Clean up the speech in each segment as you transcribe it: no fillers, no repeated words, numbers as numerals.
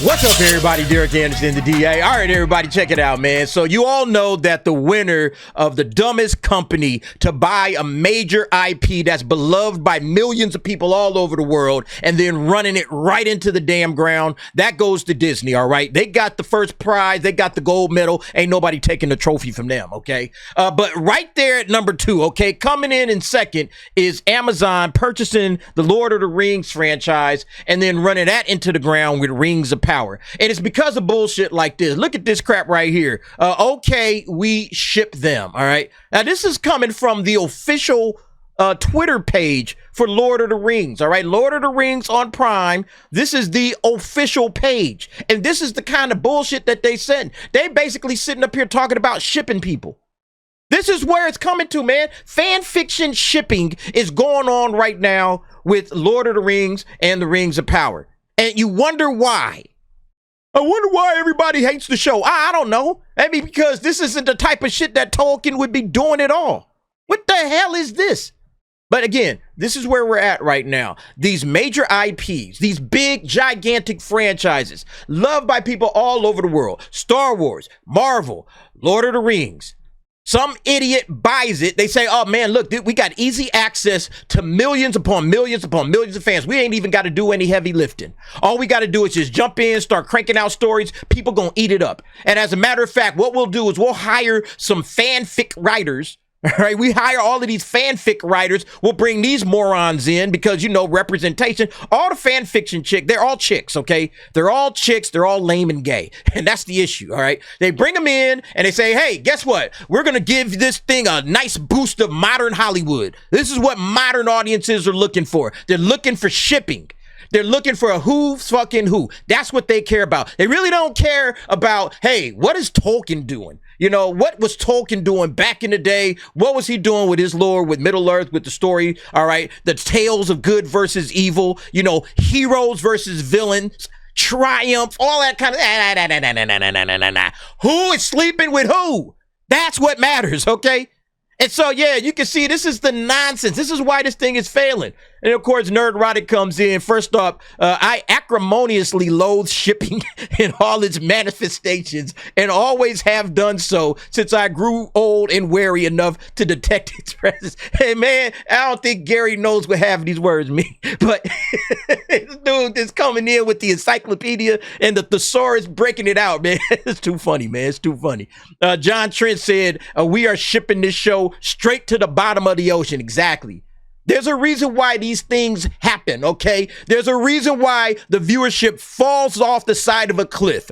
What's up, everybody? Derek Anderson, the DA. All right, everybody, check it out, man. So you all know that the winner of the dumbest company to buy a major IP that's beloved by millions of people all over the world and then running it right into the damn ground, that goes to Disney, all right? They got the first prize. They got the gold medal. Ain't nobody taking the trophy from them, okay? But right there at number 2, okay, coming in second is Amazon purchasing the Lord of the Rings franchise and then running that into the ground with Rings of Power. And it's because of bullshit like this. Look at this crap right here. Okay, we ship them. All right. Now, this is coming from the official Twitter page for Lord of the Rings. All right. Lord of the Rings on Prime. This is the official page. And this is the kind of bullshit that they send. They basically sitting up here talking about shipping people. This is where it's coming to, man. Fan fiction shipping is going on right now with Lord of the Rings and the Rings of Power. And you wonder why. I wonder why everybody hates the show. I don't know. I mean, because this isn't the type of shit that Tolkien would be doing at all. What the hell is this? But again, this is where we're at right now. These major IPs, these big, gigantic franchises, loved by people all over the world. Star Wars, Marvel, Lord of the Rings. Some idiot buys it. They say, oh, man, look, we got easy access to millions upon millions upon millions of fans. We ain't even got to do any heavy lifting. All we got to do is just jump in, start cranking out stories. People going to eat it up. And as a matter of fact, what we'll do is we'll hire some fanfic writers. All right, we hire all of these fanfic writers. We'll bring these morons in because, you know, representation. All the fan fiction they're all chicks, okay? They're all chicks. They're all lame and gay. And that's the issue, all right? They bring them in and they say, hey, guess what? We're going to give this thing a nice boost of modern Hollywood. This is what modern audiences are looking for. They're looking for shipping. They're looking for a who's fucking who. That's what they care about. They really don't care about, hey, what is Tolkien doing? You know, what was Tolkien doing back in the day? What was he doing with his lore, with Middle Earth, with the story? All right. The tales of good versus evil, you know, heroes versus villains, triumph, all that kind of. Who is sleeping with who? That's what matters. Okay. And so, yeah, you can see this is the nonsense. This is why this thing is failing. And of course, Nerdrotic comes in. First off, I acrimoniously loathe shipping in all its manifestations and always have done so since I grew old and wary enough to detect its presence. Hey, man, I don't think Gary knows what half of these words mean, but this dude is coming in with the encyclopedia and the thesaurus breaking it out, man. It's too funny, man. It's too funny. John Trent said, we are shipping this show straight to the bottom of the ocean. Exactly. There's a reason why these things happen, okay? There's a reason why the viewership falls off the side of a cliff.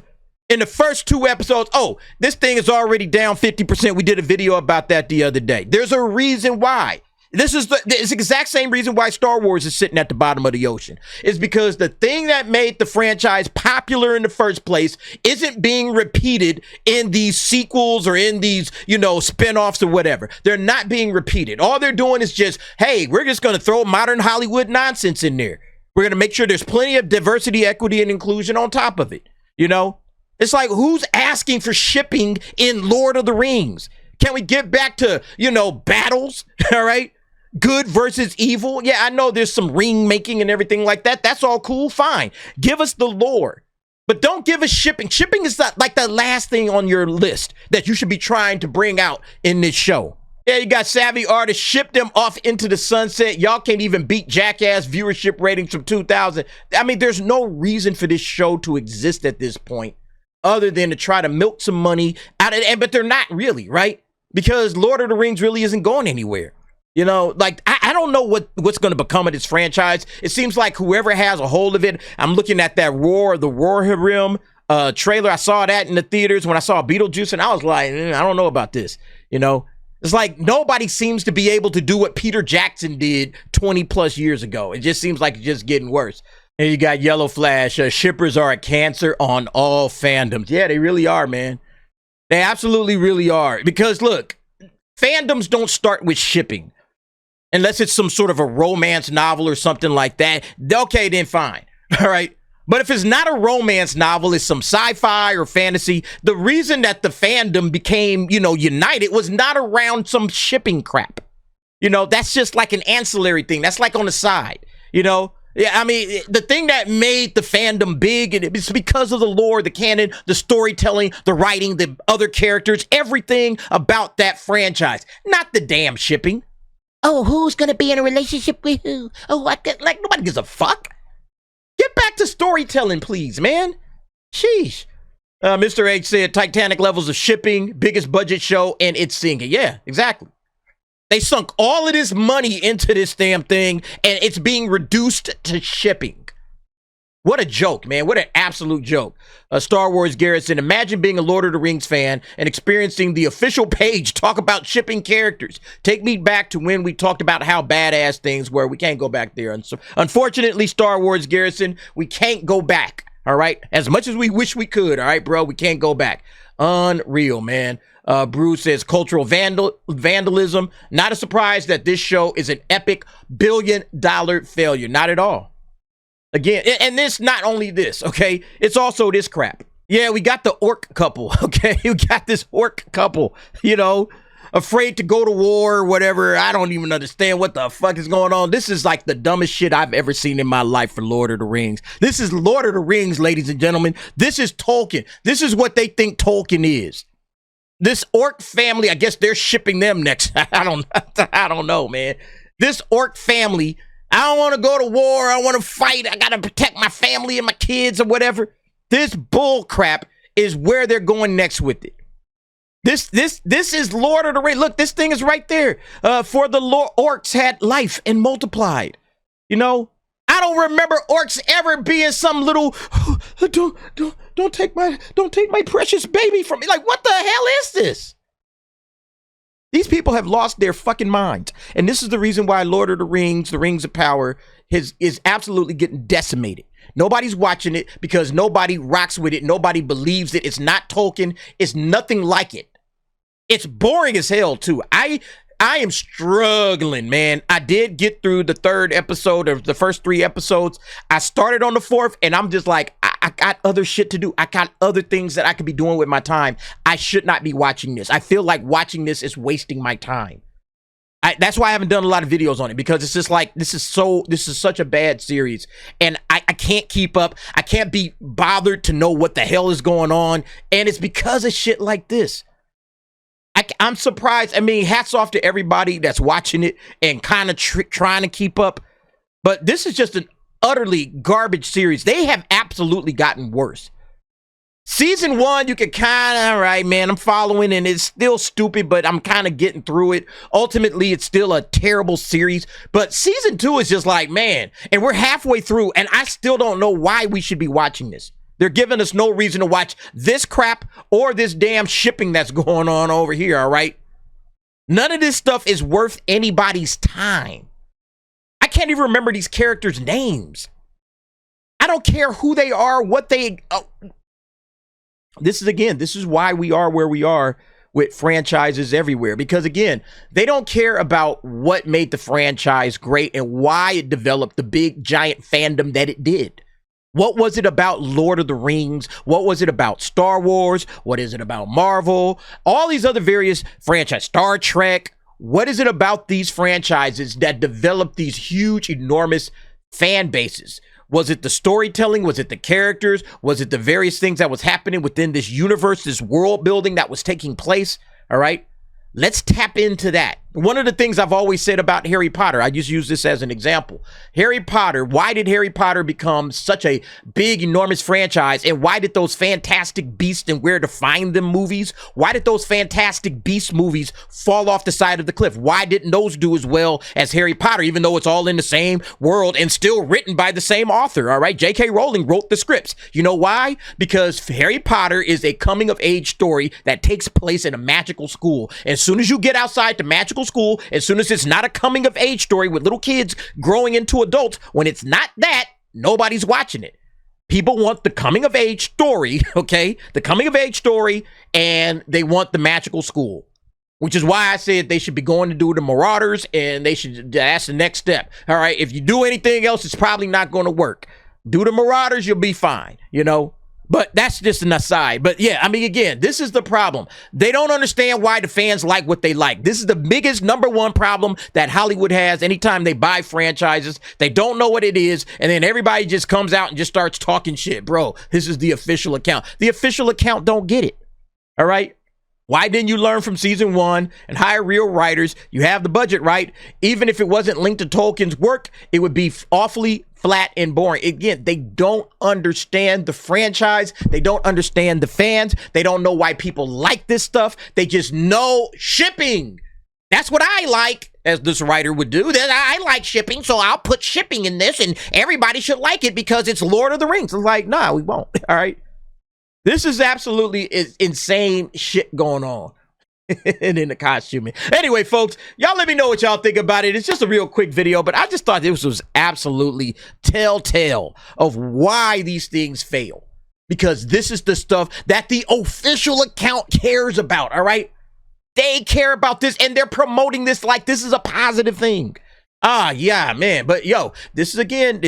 In the first 2 episodes, oh, this thing is already down 50%. We did a video about that the other day. There's a reason why. This is the exact same reason why Star Wars is sitting at the bottom of the ocean. It's because the thing that made the franchise popular in the first place isn't being repeated in these sequels or in these, you know, spinoffs or whatever. They're not being repeated. All they're doing is just, hey, we're just going to throw modern Hollywood nonsense in there. We're going to make sure there's plenty of diversity, equity, and inclusion on top of it. You know, it's like, who's asking for shipping in Lord of the Rings? Can we get back to, you know, battles? All right. Good versus evil. Yeah, I know there's some ring making and everything like that. That's all cool. Fine. Give us the lore, but don't give us shipping. Shipping is not like the last thing on your list that you should be trying to bring out in this show. Yeah, you got savvy artists, ship them off into the sunset. Y'all can't even beat Jackass viewership ratings from 2000. I mean, there's no reason for this show to exist at this point other than to try to milk some money out of it. But they're not really, right? Because Lord of the Rings really isn't going anywhere. You know, like, I don't know what's going to become of this franchise. It seems like whoever has a hold of it, I'm looking at that the Rohirrim trailer. I saw that in the theaters when I saw Beetlejuice, and I was like, I don't know about this. You know, it's like nobody seems to be able to do what Peter Jackson did 20 plus years ago. It just seems like it's just getting worse. And you got Yellow Flash. Shippers are a cancer on all fandoms. Yeah, they really are, man. They absolutely really are. Because look, fandoms don't start with shipping. Unless it's some sort of a romance novel or something like that. Okay, then fine. All right. But if it's not a romance novel, it's some sci-fi or fantasy. The reason that the fandom became, you know, united was not around some shipping crap. You know, that's just like an ancillary thing. That's like on the side. You know, Yeah, I mean, the thing that made the fandom big, and it's because of the lore, the canon, the storytelling, the writing, the other characters, everything about that franchise. Not the damn shipping. Oh, who's gonna be in a relationship with who? Oh, like nobody gives a fuck. Get back to storytelling, please, man. Sheesh. Mr. H said Titanic levels of shipping, biggest budget show, and it's singing. Yeah, exactly. They sunk all of this money into this damn thing, and it's being reduced to shipping. What a joke, man. What an absolute joke. Star Wars Garrison, imagine being a Lord of the Rings fan and experiencing the official page talk about shipping characters. Take me back to when we talked about how badass things were. We can't go back there. Unfortunately, Star Wars Garrison, we can't go back, all right? As much as we wish we could, all right, bro? We can't go back. Unreal, man. Bruce says cultural vandalism. Not a surprise that this show is an epic billion-dollar failure. Not at all. Again, and this, not only this, okay? It's also this crap. Yeah, we got the orc couple, okay? We got this orc couple, you know, afraid to go to war or whatever. I don't even understand what the fuck is going on. This is like the dumbest shit I've ever seen in my life for Lord of the Rings. This is Lord of the Rings, ladies and gentlemen. This is Tolkien. This is what they think Tolkien is. This orc family, I guess they're shipping them next. I don't know, man. This orc family, I don't want to go to war. I want to fight. I got to protect my family and my kids or whatever. This bull crap is where they're going next with it. This is Lord of the Rings. Look, this thing is right there. For the orcs had life and multiplied. You know, I don't remember orcs ever being some little, don't take my precious baby from me. Like, what the hell is this? These people have lost their fucking minds. And this is the reason why Lord of the Rings of Power is absolutely getting decimated. Nobody's watching it because nobody rocks with it. Nobody believes it. It's not Tolkien. It's nothing like it. It's boring as hell, too. I am struggling, man. I did get through the third episode of the first 3 episodes. I started on the 4th, and I'm just like, I got other shit to do. I got other things that I could be doing with my time. I should not be watching this. I feel like watching this is wasting my time. That's why I haven't done a lot of videos on it, because it's just like, this is such a bad series, and I can't keep up. I can't be bothered to know what the hell is going on, and it's because of shit like this. I'm surprised. I mean, hats off to everybody that's watching it and kind of trying to keep up. But this is just an utterly garbage series. They have absolutely gotten worse. Season 1, you can kind of, all right, man, I'm following, and it's still stupid, but I'm kind of getting through it. Ultimately, it's still a terrible series. But season 2 is just like, man, and we're halfway through, and I still don't know why we should be watching this. They're giving us no reason to watch this crap or this damn shipping that's going on over here, all right? None of this stuff is worth anybody's time. I can't even remember these characters' names. I don't care who they are, what they... Oh. This is why we are where we are with franchises everywhere. Because, again, they don't care about what made the franchise great and why it developed the big, giant fandom that it did. What was it about Lord of the Rings? What was it about Star Wars? What is it about Marvel? All these other various franchises, Star Trek. What is it about these franchises that developed these huge, enormous fan bases? Was it the storytelling? Was it the characters? Was it the various things that was happening within this universe, this world building that was taking place? All right. Let's tap into that. One of the things I've always said about Harry Potter, I just use this as an example. Harry Potter, why did Harry Potter become such a big, enormous franchise? And why did those Fantastic Beasts and Where to Find Them movies, why did those Fantastic Beasts movies fall off the side of the cliff? Why didn't those do as well as Harry Potter, even though it's all in the same world and still written by the same author, all right? J.K. Rowling wrote the scripts. You know why? Because Harry Potter is a coming-of-age story that takes place in a magical school. As soon as you get outside the magical school, as soon as it's not a coming of age story with little kids growing into adults, when it's not that, nobody's watching it. People want the coming of age story, okay? The coming of age story, and they want the magical school, which is why I said they should be going to do the Marauders, and that's the next step. All right, if you do anything else, it's probably not going to work. Do the Marauders, you'll be fine, you know? But that's just an aside. But yeah, I mean, again, this is the problem. They don't understand why the fans like what they like. This is the biggest #1 problem that Hollywood has anytime they buy franchises. They don't know what it is, and then everybody just comes out and just starts talking shit. Bro, this is the official account. The official account don't get it. All right? Why didn't you learn from season 1 and hire real writers? You have the budget, right? Even if it wasn't linked to Tolkien's work, it would be awfully flat and boring. Again, they don't understand the franchise. They don't understand the fans. They don't know why people like this stuff. They just know shipping. That's what I like, as this writer would do. I like shipping, so I'll put shipping in this, and everybody should like it because it's Lord of the Rings. It's like, nah, we won't. All right? This is absolutely insane shit going on. And in the costuming. Anyway, folks, y'all let me know what y'all think about it. It's just a real quick video, but I just thought this was absolutely telltale of why these things fail. Because this is the stuff that the official account cares about, all right? They care about this, and they're promoting this like this is a positive thing. Yeah, man. But, yo, this is, again,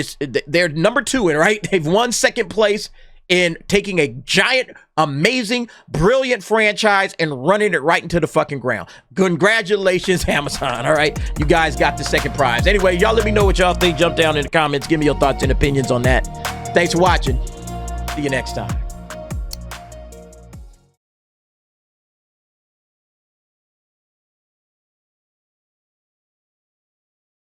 they're #2, right? They've won 2nd place in taking a giant, amazing, brilliant franchise and running it right into the fucking ground. Congratulations, Amazon. All right, you guys got the 2nd prize. Anyway, y'all let me know what y'all think. Jump down in the comments. Give me your thoughts and opinions on that. Thanks for watching. See you next time.